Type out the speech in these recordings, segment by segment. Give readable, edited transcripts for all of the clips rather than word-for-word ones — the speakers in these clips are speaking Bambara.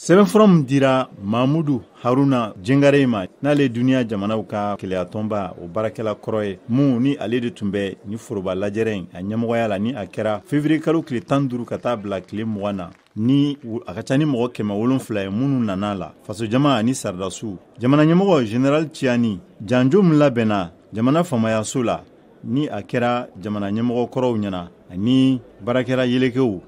sɛbɛnfura min dira Mamudu Haruna Jengare ma n'ale duniya jamanaw ka keleya tɔnba o baarakɛla kɔrɔ ye mun ni ale de tun bɛ ni foroba lajɛrɛ in a ɲɛmɔgɔya la ni a kɛra février kalo tile 15 ka taa bila tile 20 na ni a ka ca ni mɔgɔ 700 ye minnu nana la faso jama ani saridasiw jamana ɲɛmɔgɔ général Tiani janjo min labɛnna jamana famayaso la ni a kɛra jamana ɲɛmɔgɔ kɔrɔw ɲɛna ani baarakɛla yelekew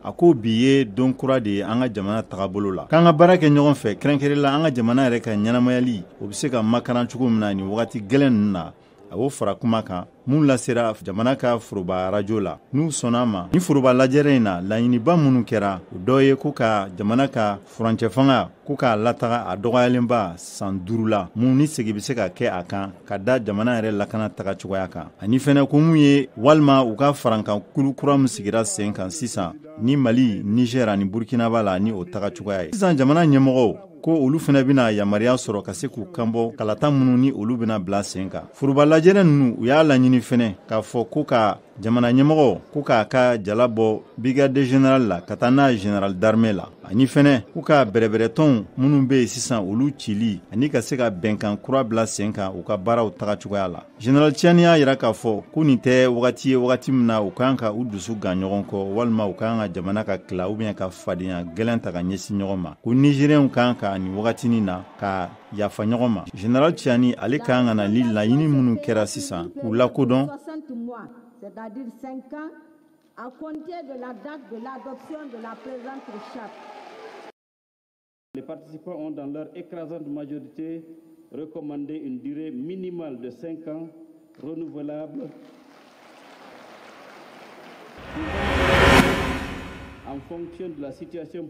a ko bi ye don kura de ye an ka jamana tagabolo la k'an ka baara kɛ ɲɔgɔn fɛ kɛrɛnkɛrɛnla an ka jamana yɛrɛ ka ɲɛnamayali o bɛ se ka makaran cogo min na ni wagati gɛlɛn ninnu na a y'o fara kuma kan mun lasera jamana ka foroba radio la n'u sɔnna ma ni foroba lajɛrɛ in na laɲiniba minnu kɛra o dɔ ye ko ka jamana ka furancɛ fanga ko k'a lataga a dɔgɔyalenba san 5 la mun ni segi bɛ se ka kɛ a kan ka da jamana yɛrɛ lakana taga cogoya kan ani fɛnɛ ko mun ye walima u ka farankan kulu kura min sigira sen kan sisan ni Mali, Niger ani Burkina b'a la ni o taga cogoya ye sisan jamana ɲɛmɔgɔw ko olu fɛnɛ bɛna yamaruya sɔrɔ ka se k'u kanbɔ kalata minnu ni olu bɛna bila sen kan foroba lajɛrɛ ninnu u y'a laɲini fɛnɛ k'a fɔ ko ka jamana ɲɛmɔgɔ ko k'a ka jala bɔ brigade général la ka taa n'a général d'armée la ani fɛnɛ ko ka bɛrɛbɛrɛtɔnw minnu bɛ yen sisan olu cili ani ka se ka bɛnkan kura bila sen kan u ka baaraw taga cogoya la général Tiani y'a yira k'a fɔ ko nin tɛ wagati ye wagati min na u kan ka u dusu gan ɲɔgɔn kɔ walima u kan ka jamana ka tila ou bien ka fadenya gɛlɛn ta ka ɲɛsin ɲɔgɔn ma ko nigérien kan ka ni wagatinin na ka yafa ɲɔgɔn ma général Tiani ale kan ka na ni laɲini minnu kɛra sisan k'u lakodɔn c'est-à-dire 5 ans, à compter de la date de l'adoption de la présente charte. Les participants ont dans leur écrasante majorité recommandé une durée minimale de 5 ans, renouvelable en fonction de la situation.